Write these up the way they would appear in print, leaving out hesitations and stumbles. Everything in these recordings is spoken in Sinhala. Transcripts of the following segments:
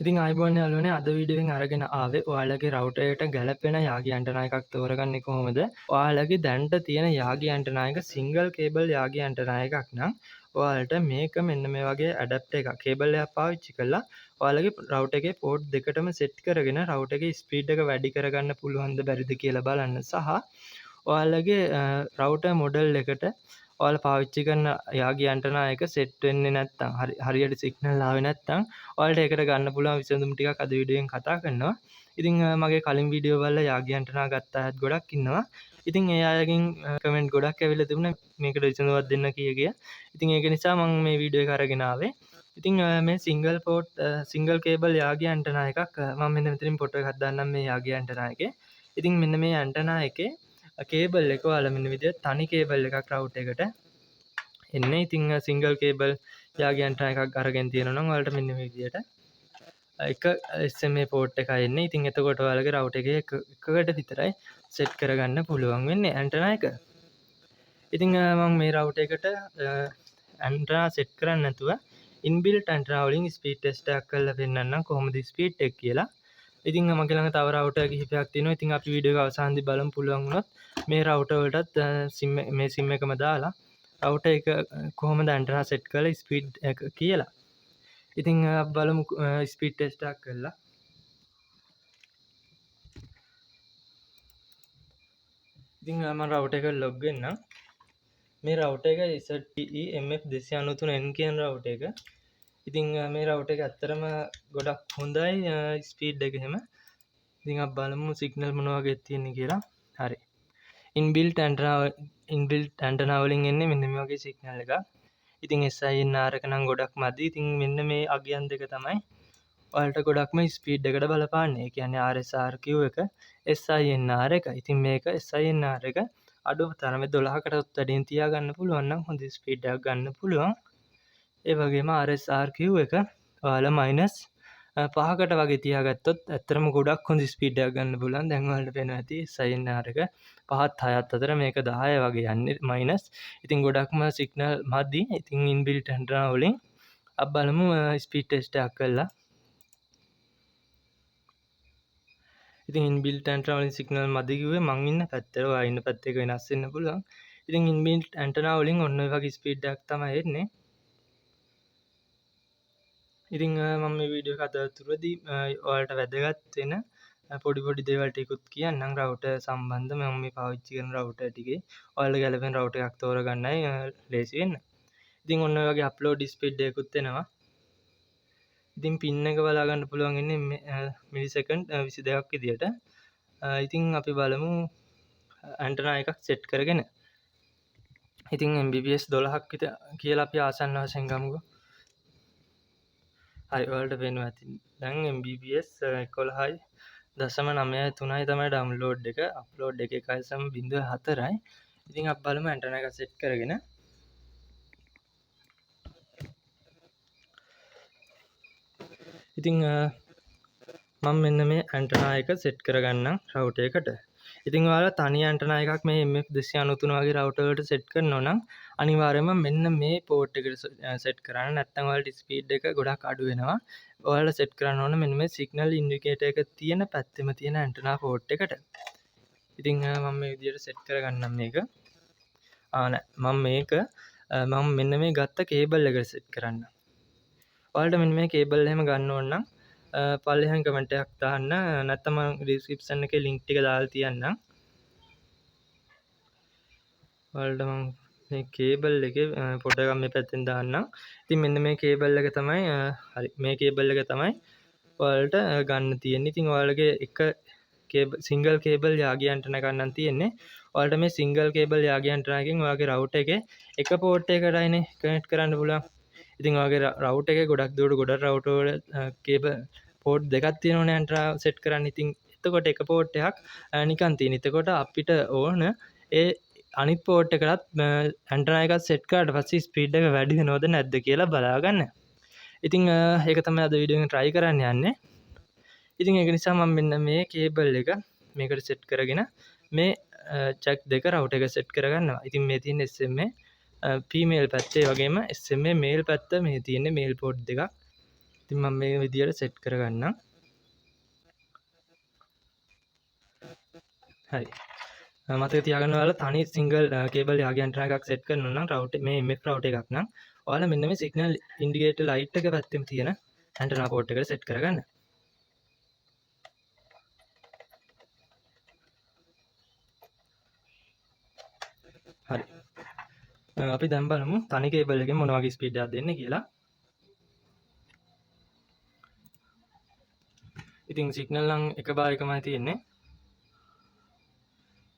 ඉතින් ආයිබෝන් යාළුවනේ අද වීඩියෝවෙන් අරගෙන ආවේ ඔයාලගේ රවුටර් එකට ගැලපෙන යාගි ඇන්ටනා එකක් තෝරගන්නේ කොහොමද? ඔයාලගේ දැනට තියෙන යාගි ඇන්ටනා එක සිංගල් කේබල් යාගි ඇන්ටනා එකක් නම් ඔයාලට මේක මෙන්න මේ වගේ ඇඩැප්ටර් එකක් කේබල් එකක් පාවිච්චි කරලා ඔයාලගේ රවුටර් එකේ පෝට් දෙකටම සෙට් කරගෙන රවුටර් එකේ ස්පීඩ් එක වැඩි කරගන්න පුළුවන්ද බැරිද කියලා බලන්න සහ ඔයාලගේ රවුටර් මොඩල් එකට ඔයාලා පාවිච්චි කරන යාගි ඇන්ටනා එක සෙට් වෙන්නේ නැත්නම් හරියට සිග්නල් ආවේ නැත්නම් ඔයාලට ඒකට ගන්න පුළුවන් විසඳුම් ටිකක් අද වීඩියෝවෙන් කතා කරනවා. ඉතින් මගේ කලින් වීඩියෝ වල යාගි ඇන්ටනා ගත්ත අයත් ගොඩක් ඉන්නවා. ඉතින් ඒ අයගෙන් කමෙන්ට් ගොඩක් ඇවිල්ලා තිබුණා මේකට විසඳුමක් දෙන්න කිය. ඉතින් ඒක නිසා මම මේ වීඩියෝ එක අරගෙන ආවේ. ඉතින් මේ සිංගල් කේබල් යාගි ඇන්ටනා එකක් මම මෙන්න මෙතනින් ෆොටෝ එකක් දාන්නම් මේ යාගි ඇන්ටනා එකේ. ඉතින් මෙන්න මේ ඇන්ටනා එකේ කේබල් එක ඔයාලා මෙන්න විදිහට තනි කේබල් එකක් රවුටර් එකට එන්නේ. ඉතින් සිංගල් කේබල් යාගි ඇන්ටනා එකක් අරගෙන තියෙනවා නම් ඔයාලට මෙන්න මේ විදිහට එක SMA පෝට් එකයි එන්නේ. ඉතින් එතකොට ඔයාලගේ රවුටර් එකේ එකකට විතරයි සෙට් කරගන්න පුළුවන් වෙන්නේ ඇන්ටනා එක. ඉතින් මම මේ රවුටර් එකට ඇන්ටනා සෙට් කරන්නේ නැතුව ඉන්බිල්ට් ඇන්ටනා වලින් ස්පීඩ් ටෙස්ට් එකක් කරලා පෙන්නන්නම් කොහොමද ස්පීඩ් එක කියලා. ඉතින් මගේ ළඟ තව රවුටර් කිහිපයක් තියෙනවා. ඉතින් අපි වීඩියෝ එක අවසානයේදී බලමු පුළුවන් වුණොත් මේ රවුටර් වලටත් මේ සිම් එකම දාලා රවුටර් එක කොහොමද ඇන්ටනා සෙට් කරලා ස්පීඩ් එක කියලා. ඉතින් බලමු ස්පීඩ් ටෙස්ට් එකක් කරලා. ඉතින් මම රවුටර් එක ලොග් වෙන්නම්. මේ රවුටර් එක ZTE MF293N කියන රවුටර් එක. ඉතින් මේ රවුටර් එක ඇත්තරම ගොඩක් හොඳයි ස්පීඩ් එක එහෙම. ඉතින් අපි බලමු සිග්නල් මොන වගේ තියෙන්නේ කියලා. හරි. ඉන්බිල්ට් ඇන්ටනා වලින් එන්නේ මෙන්න මේ වගේ සිග්නල් එකක්. ඉතින් SINR එක නම් ගොඩක් මදි. ඉතින් මෙන්න මේ අගයන් දෙක තමයි ඔයාලට ගොඩක්ම ස්පීඩ් එකට බලපාන්නේ. ඒ කියන්නේ RSRQ එක SINR එක. ඉතින් මේක SINR එක අඩු තරමේ 12කටත් වැඩියෙන් තියාගන්න පුළුවන් නම් හොඳ ස්පීඩ් එකක් ගන්න පුළුවන්. ඒ වගේම RSRQ එක ඔයාලා මයිනස් 5කට වගේ තියාගත්තොත් ඇත්තටම ගොඩක් හොඳ ස්පීඩ් එකක් ගන්න පුළුවන්. දැන් ඔයාලට පේනවා ඇති SINR එක 5ත් 6ත් අතර මේක 10 වගේ යන්නේ මයිනස්. ඉතින් ගොඩක්ම සිග්නල් මදි. ඉතින් ඉන්බිල්ට් ඇන්ටනා වලින් අපි බලමු ස්පීඩ් ටෙස්ට් එකක් කරලා. ඉතින් ඉන්බිල්ට් ඇන්ටනා වලින් සිග්නල් මදි කිව්වේ මං ඉන්න පැත්තට. ඔයා ඉන්න පැත්ත එක වෙනස් වෙන්න පුළුවන්. ඉතින් ඉන්බිල්ට් ඇන්ටනා වලින් ඔන්න ඔය වගේ ස්පීඩ් එකක් තමයි එන්නේ. ඉතින් මම මේ වීඩියෝ එක අතරතුරදී ඔයාලට වැදගත් වෙන පොඩි දේවල් ටිකුත් කියන්නම් රවුටර් සම්බන්ධ. මම මේ පාවිච්චි කරන රවුටර් ටිකේ ඔයාලට ගැලපෙන රවුටර් එකක් තෝරගන්නයි ලේසි වෙන්න. ඉතින් ඔන්න ඔය වගේ අප්ලෝඩ් ස්පීඩ් එකකුත් එනවා. ඉතින් පින් එක බලා ගන්න පුළුවන් ඉන්නේ මිලිසෙකන්ඩ් 22ක් විදියට. ඉතින් අපි බලමු ඇන්ටනා එකක් සෙට් කරගෙන. ඉතින් Mbps 12ක් විතර කියලා අපි ආසන්න වශයෙන් ගමුකෝ. හරි ඔයාලට පේනවා ඇති. දැන් Mbps 11.9.3යි තමයි ඩවුන්ලෝඩ් එක. අප්ලෝඩ් එක 1.04යි. ඉතින් අපි බලමු ඇන්ටනා එක සෙට් කරගෙන. ඉතින් මම මෙන්න මේ ඇන්ටනා එක සෙට් කරගන්නම් රවුටර් එකට. ඉතින් ඔයාලා තනි ඇන්ටනා එකක් මේ MF293 වගේ රවුටර් වලට සෙට් කරනවා නම් අනිවාර්යයෙන්ම මෙන්න මේ පෝට් එකට සෙට් කරන්න. නැත්නම් ඔයාලට ස්පීඩ් එක ගොඩක් අඩු වෙනවා. ඔයාලා සෙට් කරන්න ඕන මෙන්න මේ සිග්නල් ඉන්ඩිකේටර් එක තියෙන පැත්තෙම තියෙන ඇන්ටනා පෝට් එකට. ඉතින් මම මේ විදිහට සෙට් කරගන්නම් මේක. මම මෙන්න මේ ගත්ත කේබල් එකට සෙට් කරන්න. ඔයාලට මෙන්න මේ කේබල් එහෙම ගන්න ඕන නම් පල්ලෙහාන් කමෙන්ට් එකක් දාන්න. නැත්නම් මම ඩිස්ක්‍රිප්ෂන් එකේ ලින්ක් ටික දාලා තියන්නම්. ඔයාලට මම මේ කේබල් එකේ ෆොටෝ එකක් මේ පැත්තෙන් දාන්නම්. ඉතින් මෙන්න මේ කේබල් එක තමයි හරි මේ කේබල් එක තමයි ඔයාලට ගන්න තියෙන්නේ. ඉතින් ඔයාලගේ එක සිංගල් කේබල් යාගි ඇන්ටනා ගන්න තියෙන්නේ. ඔයාලට මේ සිංගල් කේබල් යාගි ඇන්ටනා එකෙන් ඔයාගේ රවුටර් එකේ එක පෝට් එකකටයිනේ කනෙක්ට් කරන්න පුළුවන්. ඉතින් ඔයාගේ රවුටර් එකේ ගොඩක් දුරට ගොඩක් රවුටර් වල කේබල් පෝට් දෙකක් තියෙනවනේ ඇන්ටනා සෙට් කරන්න. ඉතින් එතකොට එක පෝට් එකක් නිකන් තියෙන. එතකොට අපිට ඕන ඒ අනිත් පෝට් එකටත් ඇන්ටනා එකක් සෙට් කරාට පස්සේ ස්පීඩ් එක වැඩි වෙනවද නැද්ද කියලා බලාගන්න. ඉතින් ඒක තමයි අද වීඩියෝ එකෙන් try කරන්න යන්නේ. ඉතින් ඒක නිසා මම මෙන්න මේ කේබල් එක මේකට සෙට් කරගෙන මේ චැක් දෙක රවුටර් එක සෙට් කරගන්නවා. ඉතින් මේ තියෙන SMA ෆීමේල් පැත්තේ වගේම SMA මේල් පැත්ත මේ තියෙන්නේ මේල් පෝට් දෙකක්. ඉතින් මම මේ විදියට සෙට් කරගන්නම්. හරි. මතක තියාගන්න ඔයාලා තනි සිංගල් කේබල් යාගේ ඇන්ටනා එකක් සෙට් කරනවා නම් රවුටර් මේ MF රවුටර් එකක් නම් ඔයාලා මෙන්න මේ සිග්නල් ඉන්ඩිකේටර් ලයිට් එක පැත්තෙම තියෙන ඇන්ටනා පෝට් එකට සෙට් කරගන්න. හරි. අපි දැන් බලමු තනි කේබල් එකෙන් මොන වගේ ස්පීඩ් එකක් දෙන්නේ කියලා. ඉතින් සිග්නල් නම් එක බාර් එකමයි තියෙන්නේ.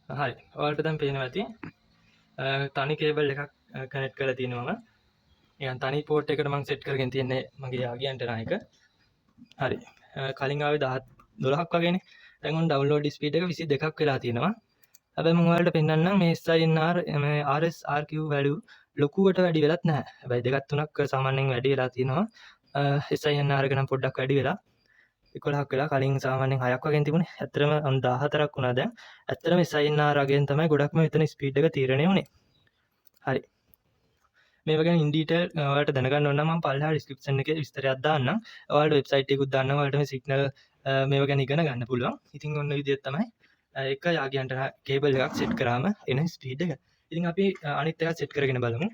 හරි. ඔයාලට දැන් පේනවා ඇති තනි කේබල් එකක් කනෙක්ට් කරලා තියෙනවා. නිකන් තනි පෝට් එකට මම සෙට් කරගෙන තියන්නේ මගේ යාගේ ඇන්ටනා එක. හරි. කලින් ආවේ 12ක් වගේනේ. දැන් ඔන්න ඩවුන්ලෝඩ් ස්පීඩ් එක 22ක් වෙලා තියෙනවා. හැබැයි මම ඔයාලට පෙන්නන්නම් මේ SINR මේ RSRQ value ලොකුවට වැඩි වෙලත් නැහැ. හැබැයි දෙකක් තුනක් සාමාන්‍යයෙන් වැඩි වෙලා තියෙනවා. SINR එක නම් පොඩ්ඩක් වැඩි වෙලා 11ක් වෙලා කලින් සාමාන්‍යයෙන් 6ක් වගේ තිබුණේ. ඇත්තටම 14ක් වුණා දැන්. ඇත්තටම SINR අගෙන් තමයි ගොඩක්ම මෙතන ස්පීඩ් එක තීරණය වුණේ. හරි. මේවා ගැන ඉන් ඩීටේල් ඔයාලට දැනගන්න ඕන නම් මම පල්ලෙහා ඩිස්ක්‍රිප්ෂන් එකේ විස්තරයක් දාන්නම්. ඔයාලට වෙබ්සයිට් එකකුත් දාන්නම්. ඔයාලට මේ සිග්නල් මේවා ගැන ඉගෙන ගන්න පුළුවන්. ඉතින් ඔන්න විදිහට තමයි එක යාගේ ඇන්ටනා කේබල් එකක් සෙට් කරාම එන ස්පීඩ් එක. ඉතින් අපි අනිත් එකත් සෙට් කරගෙන බලමු.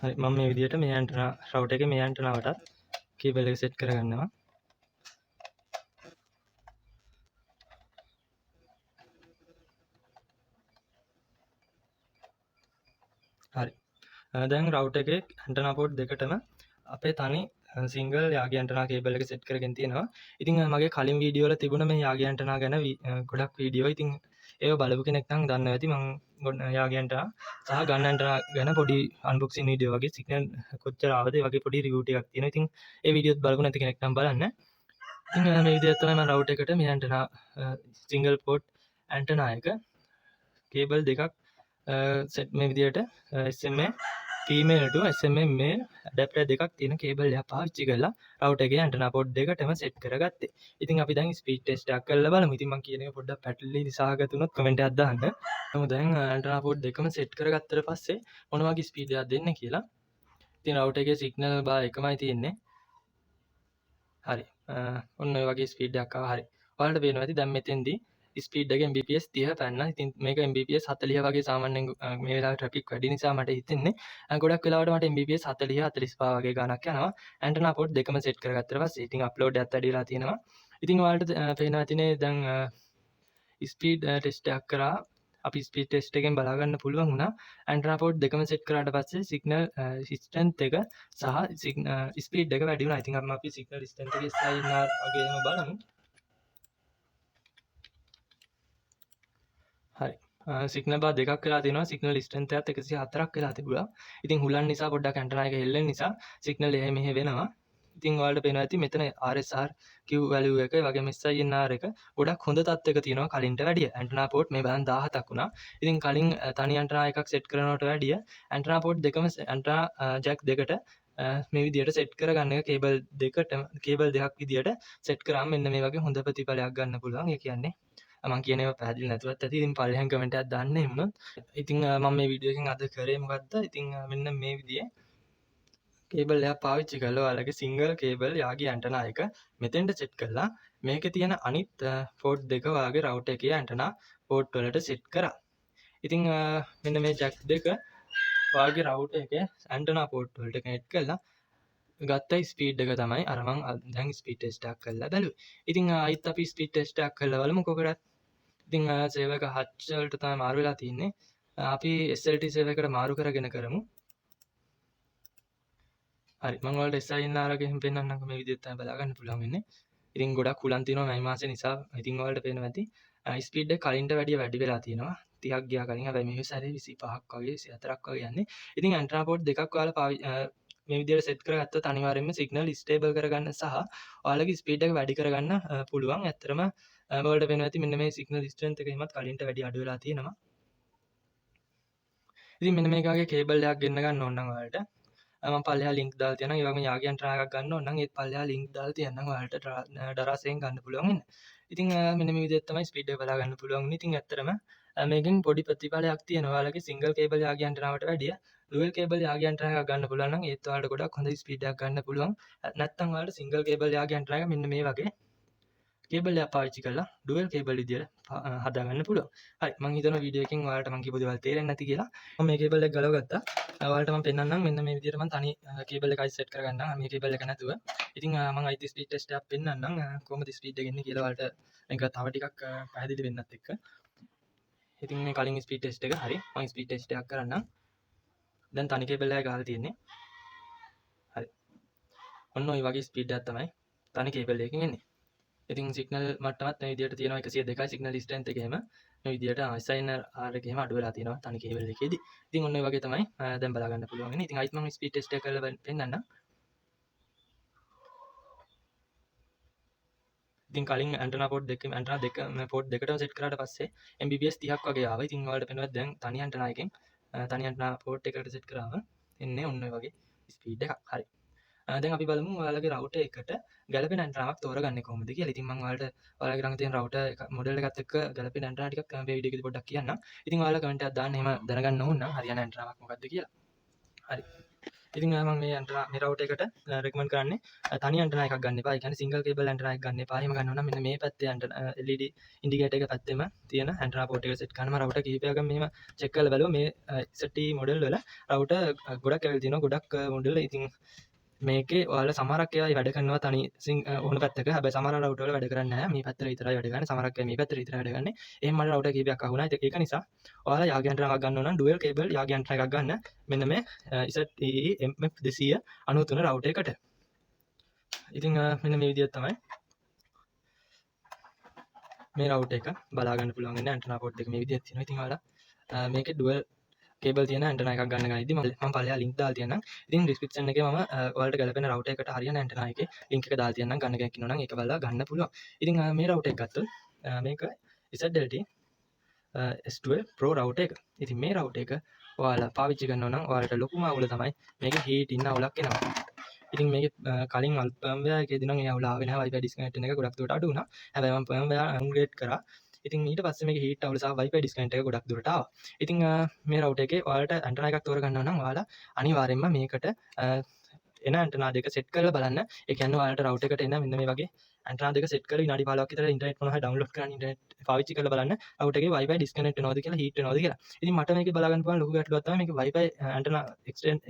හරි මම මේ විදිහට මේ ඇන්ටනා රවුටර් එකේ මේ ඇන්ටනාවටත් කේබල් එක සෙට් කරගන්නවා. හරි. දැන් රවුටර් එකේ ඇන්ටනා පෝට් දෙකටම අපේ තනි සිංගල් යාගේ ඇන්ටනා කේබල් එක සෙට් කරගෙන තියෙනවා. ඉතින් මගේ කලින් වීඩියෝ වල තිබුණ මේ යාගේ ඇන්ටනා ගැන ගොඩක් වීඩියෝ. ඉතින් ඒව බලපු කෙනෙක් නම් දන්නවා ඇති මම යාගේ ඇන්ටනා සහ ගන් ඇන්ටනා ගැන පොඩි අන්බොක්සින් වීඩියෝ වගේ සිග්නල් කොච්චර ආවද ඒ වගේ පොඩි රිවිව් ටිකක් තියෙනවා. ඉතින් ඒ වීඩියෝත් බලපු නැති කෙනෙක් නම් බලන්න. ඉතින් මේ විදිහට තමයි මම රවුටර් එකට මේ ඇන්ටනා සිංගල් පෝට් ඇන්ටනා එක කේබල් දෙකක් සෙට් මේ විදිහට SMA female to SMA male adapter දෙකක් තියෙන කේබල් එකක් පාවිච්චි කරලා රවුටර් එකේ ඇන්ටනා පෝට් දෙකටම සෙට් කරගත්තේ. ඉතින් අපි දැන් ස්පීඩ් ටෙස්ට් එකක් කරලා බලමු. ඉතින් මම කියන එක පොඩ්ඩක් පැටලී සහගත වුණොත් කමෙන්ට් එකක් දාන්න. මම දැන් ඇන්ටනා පෝට් දෙකම සෙට් කරගත්තට පස්සේ මොන වගේ ස්පීඩ් එකක් දෙන්නේ කියලා. ඉතින් රවුටර් එකේ සිග්නල් බාර් එකමයි තියෙන්නේ. හරි. ඔන්න ඔය වගේ ස්පීඩ් එකක් ආවා. හරි. ඔයාලට පේනවා ඇති දැන් මෙතෙන්දී ස්පීඩ් එක Mbps 30 පැන්නා. ඉතින් මේක Mbps 40 වගේ සාමාන්‍යයෙන් මේ වෙලාවේ ට්‍රැෆික් වැඩි නිසා මට හිතෙන්නේ ගොඩක් වෙලාවට මට Mbps 40 45 වගේ ගාණක් යනවා. ඇන්ටනා පෝට් දෙකම සෙට් කරගත්තට පස්සේ ඉතින් අප්ලෝඩ් එකත් වැඩි වෙලා තියෙනවා. ඉතින් ඔයාලට පේනවා ඇතිනේ දැන් ස්පීඩ් ටෙස්ට් එකක් කරා. අපි ස්පීඩ් ටෙස්ට් එකෙන් බලා ගන්න පුළුවන් වුණා ඇන්ටනා පෝට් දෙකම සෙට් කරාට පස්සේ සිග්නල් ස්ට්‍රෙන්ත් එක සහ ස්පීඩ් එක වැඩි වුණා. ඉතින් අපි සිග්නල් ස්ට්‍රෙන්ත් එක SINR වගේම බලමු. හරි. සිග්නල් බාර් දෙකක් වෙලා තියෙනවා. සිග්නල් ස්ට්‍රෙන්ත් එකත් 104ක් වෙලා තිබුණා. ඉතින් හුලන් නිසා පොඩ්ඩක් ඇන්ටනා එක හෙල්ලෙන නිසා සිග්නල් එහෙ මෙහෙ වෙනවා. ඉතින් ඔයාලට පේනවා ඇති මෙතන RSRQ value එක වගේම SINR එක ගොඩක් හොඳ තත්ත්වයක තියෙනවා කලින්ට වැඩිය. ඇන්ටනා පෝට් මේ බලන්න 17ක් වුණා. ඉතින් කලින් තනි ඇන්ටනා එකක් සෙට් කරනවට වැඩිය ඇන්ටනා පෝට් දෙකම ඇන්ටනා ජැක් දෙකට මේ විදිහට සෙට් කරගන්න එක කේබල් දෙකක් විදිහට සෙට් කරාම මෙන්න මේ වගේ හොඳ ප්‍රතිඵලයක් ගන්න පුළුවන්. ඒ කියන්නේ මම කියන ඒවා පැහැදිලි නැතුවත් ඇති. ඉතින් පල්ලෙහාන් කමෙන්ට් එකක් දාන්න එහෙම වුණොත්. ඉතින් මම මේ වීඩියෝ එකෙන් අද කරේ මොකද්ද? ඉතින් මෙන්න මේ විදිහේ කේබල් එකක් පාවිච්චි කරලා ඔයාලගේ සිංගල් කේබල් යාගේ ඇන්ටනා එක මෙතෙන්ට සෙට් කරලා මේකේ තියෙන අනිත් පෝට් දෙක ඔයාගේ රවුටර් එකේ ඇන්ටනා පෝට් වලට සෙට් කරා. ඉතින් මෙන්න මේ ජැක් දෙක ඔයාගේ රවුටර් එකේ ඇන්ටනා පෝට් වලට කනෙක්ට් කරලා ගත්ත ස්පීඩ් එක තමයි අර මම දැන් ස්පීඩ් ටෙස්ට් එකක් කරලා බැලුවේ. ඉතින් ආයිත් අපි ස්පීඩ් ටෙස්ට් එකක් කරලා බලමු කොකටත්. ඉතින් සේව් එක Hz වලට තමයි මාරු වෙලා තියෙන්නේ. අපි SLT සේව් එකට මාරු කරගෙන කරමු. හරි මම ඔයාලට SINR එකෙන් පෙන්නන්නම්කෝ මේ විදිහට තමයි බලා ගන්න පුළුවන් වෙන්නේ. ඉතින් ගොඩක් හුලන් තියෙනවා මේ මාසේ නිසා. ඉතින් ඔයාලට පේනවා ඇති ස්පීඩ් එක කලින්ට වැඩිය වැඩි වෙලා තියෙනවා. 30ක් ගියා කලින්. හැබැයි මේ සැරේ 25ක් වගේ 24ක් වගේ යන්නේ. ඉතින් ඇන්ටනා පෝට් දෙකක් ඔයාලා මේ විදිහට සෙට් කරගත්තොත් අනිවාර්යයෙන්ම සිග්නල් ස්ටේබල් කරගන්න සහ ඔයාලගේ ස්පීඩ් එක වැඩි කරගන්න පුළුවන්. ඇත්තටම ඔයාලට පේනවා ඇති මෙන්න මේ සිග්නල් ස්ට්‍රෙන්ත් එක හිමත් කලින්ට වැඩි අඩු වෙලා තියෙනවා. ඉතින් මෙන්න මේකගේ කේබල් එකක් ගෙන්න ගන්න ඕන නම් ඔයාලට මම පල්ලෙහා ලින්ක් දාලා තියෙනවා. ඒ වගේම යාගේ ඇන්ටනා එකක් ගන්න ඕන නම් ඒත් පල්ලෙහා ලින්ක් දාලා තියෙනවා. ඔයාලට දරාසයෙන් ගන්න පුළුවන් වෙන. ඉතින් මෙන්න මේ විදිහට තමයි ස්පීඩ් එක බලා ගන්න පුළුවන් උනේ. ඉතින් ඇත්තටම මේකෙන් පොඩි ප්‍රතිඵලයක් තියෙනවා. ඔයාලගේ සිංගල් කේබල් යාගී ඇන්ටනාවට වැඩිය ඩුවල් කේබල් යාගී ඇන්ටනා එකක් ගන්න පුළුවන් නම් ඒත් ඔයාලට ගොඩක් හොඳ ස්පීඩ් එකක් ගන්න පුළුවන්. නැත්නම් ඔයාලට සිංගල් කේබල් යාගී ඇන්ටනා එක මෙන්න මේ වගේ කේබල් එකක් පාවිච්චි කරලා ඩුවල් කේබල් විදියට හදාගන්න පුළුවන්. හරි මම හිතනවා වීඩියෝ එකෙන් ඔයාලට මම කියපු දේවල් තේරෙන්නේ නැති කියලා. මම මේ කේබල් එක ගලවගත්තා. ඔයාලට මම පෙන්නන්නම් මෙන්න මේ විදියට මම තනි කේබල් එකයි සෙට් කරගන්නම් මේ කේබල් එක නැතුව. ඉතින් මම IT ස්පීඩ් ටෙස්ට් එකක් පෙන්නන්නම් කොහොමද ස්පීඩ් එක එන්නේ කියලා ඔයාලට මේක තව ටිකක් පැහැදිලි වෙන්නත් එක්ක. ඉතින් මේ කලින් ස්පීඩ් ටෙස්ට් එක හරි මම ස්පීඩ් ටෙස්ට් එකක් කරන්නම්. දැන් තනි කේබල් එකයි ගහලා තියෙන්නේ. හරි. ඔන්න ඔය වගේ ස්පීඩ් එකක් තමයි තනි කේබල් එකකින් එන්නේ. ඉතින් සිග්නල් මට්ටමත් මේ විදිහට තියෙනවා 102යි සිග්නල් ස්ට්‍රෙන්ත් එක එහෙම මේ විදිහට SINR R එක එහෙම අඩු වෙලා තියෙනවා තනි කේබල් එකේදී. ඉතින් ඔන්න ඔය වගේ තමයි දැන් බලා ගන්න පුළුවන් වෙන්නේ. ඉතින් අයිත් මම ස්පීඩ් ටෙස්ට් එක කරලා පෙන්නන්නම්. ඉතින් කලින් ඇන්ටනා පෝට් දෙකම ඇන්ටනා දෙක පෝට් දෙකටම සෙට් කරාට පස්සේ Mbps 30ක් වගේ ආවා. ඉතින් ඔයාලට පේනවා දැන් තනි ඇන්ටනා එකෙන් තනි ඇන්ටනා පෝට් එකකට සෙට් කරාම එන්නේ ඔන්න ඔය වගේ ස්පීඩ් එකක්. හරි. දැන් අපි බලමු ඔයාලගේ රවුටර් එකට ගැලපෙන ඇන්ටනාවක් තෝරගන්නේ කොහොමද කියලා. ඉතින් මම ඔයාලට ඔයාලගේ ළඟ තියෙන රවුටර් එක මොඩල් එකත් එක්ක ගැලපෙන ඇන්ටනා ටිකක් මේ වීඩියෝ එකේදී පොඩ්ඩක් කියන්නම්. ඉතින් ඔයාලා කමෙන්ට් එකක් දාන්න එහෙම දැනගන්න ඕන නම් හරියන ඇන්ටනාවක් මොකක්ද කියලා. හරි. ඉතින් මම මේ ඇන්ටනා මේ රවුටර් එකට රෙකමන්ඩ් කරන්නේ තනි ඇන්ටනා එකක් ගන්න එපා. ඒ කියන්නේ සිංගල් කේබල් ඇන්ටනා එකක් ගන්න එපා. එහෙම ගන්නවා නම් මෙන්න මේ පැත්තේ ඇන්ටනා LED ඉන්ඩිකේටර් එක පැත්තෙම තියෙන ඇන්ටනා පෝට් එක සෙට් කරනවා. රවුටර් කීපයක්ම මෙහෙම චෙක් කරලා බලුවා මේ XT මොඩල් වල රවුටර් ගොඩක් ඇවිල්ලා තියෙනවා. ගොඩක් මොඩල්. ඉතින් මේකේ ඔයාලා සමහරක් ඒවා වැඩ කරනවා තනි ඕන පැත්තක. හැබැයි සමහර රවුටර් වල වැඩ කරන්නේ නැහැ. මේ පැත්තට විතරයි වැඩ කරන්නේ. සමහරක් අය මේ පැත්තට විතරයි වැඩ කරන්නේ. එහෙම මට රවුටර් කීපයක් අහුණා. ඒක නිසා ඔයාලා යාගී ඇන්ටනාවක් ගන්න ඕන නම් ඩුවල් කේබල් යාගී ඇන්ටනා එකක් ගන්න. මෙන්න මේ ZTE MF293 රවුටර් එකට. ඉතින් මෙන්න මේ විදිහට තමයි මේ රවුටර් එක බලා ගන්න පුළුවන් වෙන්නේ. ඇන්ටනා පෝට් එක මේ විදිහට තියෙනවා. ඉතින් ඔයාලා මේකේ ඩුවල් කේබල් තියෙන ඇන්ටනා එකක් ගන්න ගනිද්දි මම පළයා ලින්ක් දාලා තියන්නම්. ඉතින් ඩිස්ක්‍රිප්ෂන් එකේ මම ඔයාලට ගැලපෙන රවුටර් එකට හරියන ඇන්ටනා එකේ ලින්ක් එක දාලා තියන්නම්. ගන්න කෙනෙක් ඉන්නවා නම් ඒක බලලා ගන්න පුළුවන්. ඉතින් මේ රවුටර් එක ගත්තොත් මේක ZLT S12 Pro රවුටර් එක. ඉතින් මේ රවුටර් එක ඔයාලා පාවිච්චි කරනවා නම් ඔයාලට ලොකුම අවුල තමයි මේකේ හීට් ඉන්න අවුලක් එනවා. ඉතින් මේකේ කලින් ෆර්ම්වෙයාර් එකේදී නම් ඒ අවුල ආවේ නැහැ. Wi-Fi disconnect වෙන එක ගොඩක් දුරට අඩු වුණා. හැබැයි මම ෆර්ම්වෙයාර් අප්ග්‍රේඩ් කරා. ඉතින් ඊට පස්සේ මේකේ හීට් අවුල සහ Wi-Fi disconnect එක ගොඩක් දුරට ආවා. ඉතින් මේ රවුටර් එකේ ඔයාලට ඇන්ටනා එකක් තෝරගන්නවා නම් ඔයාලා අනිවාර්යයෙන්ම මේකට එන ඇන්ටනා දෙක සෙට් කරලා බලන්න. ඒ කියන්නේ ඔයාලට රවුටර් එකට එන මෙන්න මේ වගේ ඇන්ටනා දෙක සෙට් කරලා විනාඩි 15ක් විතර ඉන්ටර්නෙට් මොනවා හරි ඩවුන්ලෝඩ් කරන්න ඉන්ටර්නෙට් පාවිච්චි කරලා බලන්න රවුටර් එකේ Wi-Fi disconnect වෙනවද කියලා හීට් වෙනවද කියලා. ඉතින් මට මේකේ බලා ගන්න පුළුවන් ලොකු ගැටලුවක් තමයි මේකේ Wi-Fi antenna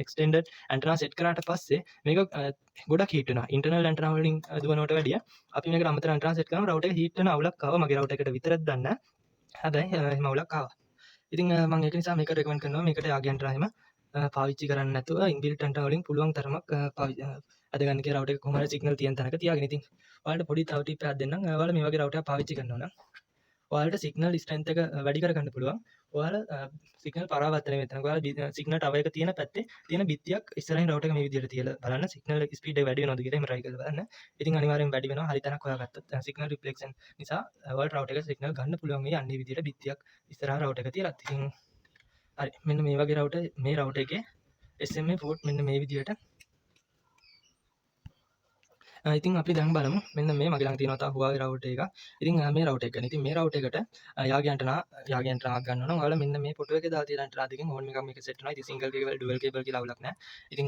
extended antenna set කරාට පස්සේ මේක ගොඩක් හීට් වෙනවා. ඉන්ටර්නල් ඇන්ටනා වලින් දුවනවට වැඩිය අපි මේකට අමතර ඇන්ටනා සෙට් කරාම රවුටර් එක හීට් වෙන අවුලක් ආවා. මගේ රවුටර් එකට විතරක් දන්නේ. හැබැයි එහෙම අවුලක් ආවා. ඉතින් මම ඒක නිසා මේක රෙකමන්ඩ් කරනවා. මේකට යාගී ඇන්ටනා එහෙම පාවිච්චි කරන්නේ නැතුව ඉන්බිල්ට් ඇන්ටනා වලින් පුළුවන් තරමක් අද ගන්න කියලා රවුටර් එක කොහොම හරි සිග්නල් තියෙන තැනක තියාගෙන. ඉතින් ඔයාලට පොඩි තව ටිප් එකක් දෙන්නම්. ඔයාලා මේ වගේ රවුටර් එකක් පාවිච්චි කරනවා නම් ඔයාලට සිග්නල් ස්ට්‍රෙන්ත් එක වැඩි කරගන්න පුළුවන්. ඔයාලා සිග්නල් පරාවර්තනය වෙන තැනක ඔයාලා සිග්නල් ටවර් එක තියෙන පැත්තේ තියෙන බිත්තියක් ඉස්සරහින් රවුටර් එක මේ විදිහට තියලා බලන්න සිග්නල් ස්පීඩ් එක වැඩි වෙනවද කියලා එහෙම try කරලා බලන්න. ඉතින් අනිවාර්යෙන් වැඩි වෙනවා. හරි තැනක් හොයාගත්තොත් සිග්නල් රිෆ්ලෙක්ෂන් නිසා ඔයාලට රවුටර් එක සිග්නල් ගන්න පුළුවන් වෙයි. අන්නේ විදිහට බිත්තියක් ඉස්සරහා රවුටර් එක තියලා. ඉතින් හරි මෙන්න මේ වගේ රවුටර් මේ රවුටර් එකේ SMA port මෙන්න මේ විදිහට. ඉතින් අපි දැන් බලමු මෙන්න මේ මගේ ළඟ තියෙනවා තා Huawei router එක. ඉතින් මේ router එක. ඉතින් මේ router එකට යාගී ඇන්ටනාවක් ගන්න ඕන නම් ඔයාලා මෙන්න මේ ෆොටෝ එකේ දාලා තියෙන ඇන්ටනා දෙකෙන් ඕන එකක් මේක සෙට් වෙනවා. ඉතින් single cable dual cable කියලා අවුලක් නැහැ. ඉතින්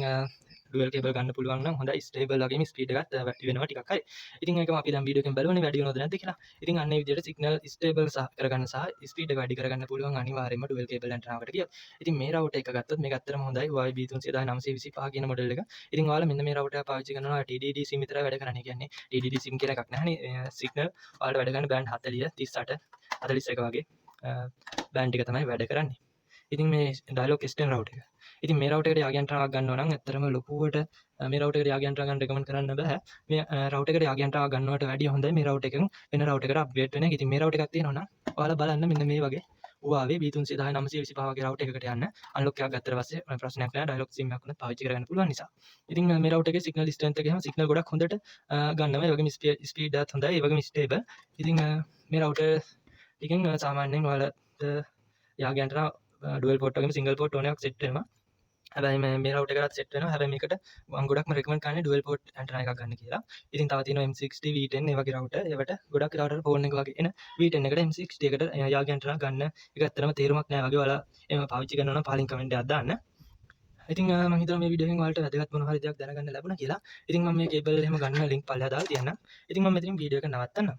dual cable ගන්න පුළුවන් නම් හොඳයි stable වගේම speed එකත් වැඩි වෙනවා ටිකක් හරි. ඉතින් ඒකම අපි දැන් වීඩියෝ එකෙන් බලවනේ වැඩි වෙනවද නැද්ද කියලා. ඉතින් අන්න ඒ විදිහට signal stable කරගන්න සහ speed එක වැඩි කරගන්න පුළුවන් අනිවාර්යයෙන්ම dual cable ඇන්ටනාවකට ගියොත්. ඉතින් මේ router එක ගත්තොත් මේක ඇත්තටම හොඳයි Huawei B300 කියන මොඩල් එක. ඉතින් ඔයාලා මෙන්න මේ router එක පාවිච්චි කරනවා TDD SIM විතරයි වැඩ කරන්නේ. කියන්නේ TDD SIM කියලා එකක් නැහැනේ. සිග්නල් ඔයාලට වැඩ ගන්න බෑන්ඩ් 40 38 41 වගේ බෑන්ඩ් එක තමයි වැඩ කරන්නේ. ඉතින් මේ Dialog Extend router එක. ඉතින් මේ router එකට යාගී ඇන්ටනාවක් ගන්නවා නම් ඇත්තටම ලොකුවට මේ router එකට යාගී ඇන්ටනා ගන්න රෙකමන්ඩ් කරන්න බෑ. මේ router එකට යාගී ඇන්ටනාවක් ගන්නවට වැඩිය හොඳයි මේ router එකෙන් වෙන router එකට අප්ග්‍රේඩ් වෙන එක. ඉතින් මේ router එකක් තියෙනවා නම් ඔයාලා බලන්න මෙන්න මේ වගේ Huawei B300 වගේ router එකකට යන්න අන්ලොක් එකක් ගත්තට පස්සේ ප්‍රශ්නයක් නෑ. Dialog SIM එකක් වුණත් පාවිච්චි කරගන්න පුළුවන් නිසා. ඉතින් මේ router එකේ signal strength එක එහෙම signal ගොඩක් හොඳට ගන්නවා. ඒ වගේම speed එකත් හොඳයි. ඒ වගේම stable. ඉතින් මේ router එකෙන් සාමාන්‍යයෙන් ඔයාලට යාගී ඇන්ටනා dual port වගේම single port ඕන එකක් set වෙනවා. හැබැයි මේ රවුටර් එකකට සෙට් වෙනවා. හැබැයි මේකට මම ගොඩක්ම රෙකමන්ඩ් කරන්නේ ඩුවල් පෝට් ඇන්ටනා එකක් ගන්න කියලා. ඉතින් තව තියෙනවා M60 V10 ඒ වගේ රවුටර්. ඒවට ගොඩක් වෙලාවට ෆෝන් එක වගේ එන V10 එකට M60 එකට යාගේ ඇන්ටනා ගන්න එක ඇත්තටම තේරුමක් නැහැ වගේ. ඔයාලා එහෙම පාවිච්චි කරනවා නම් පහලින් කමෙන්ට් එකක් දාන්න. ඉතින් මම හිතනවා මේ වීඩියෝ එකෙන් ඔයාලට වැදගත් මොන හරි දෙයක් දැනගන්න ලැබුණා කියලා. ඉතින් මම මේ කේබල් එහෙම ගන්න ලින්ක් පල්ලෙහා දාලා තියන්නම්. ඉතින් මම මෙතනින් වීඩියෝ එක නවත්තන්නම්.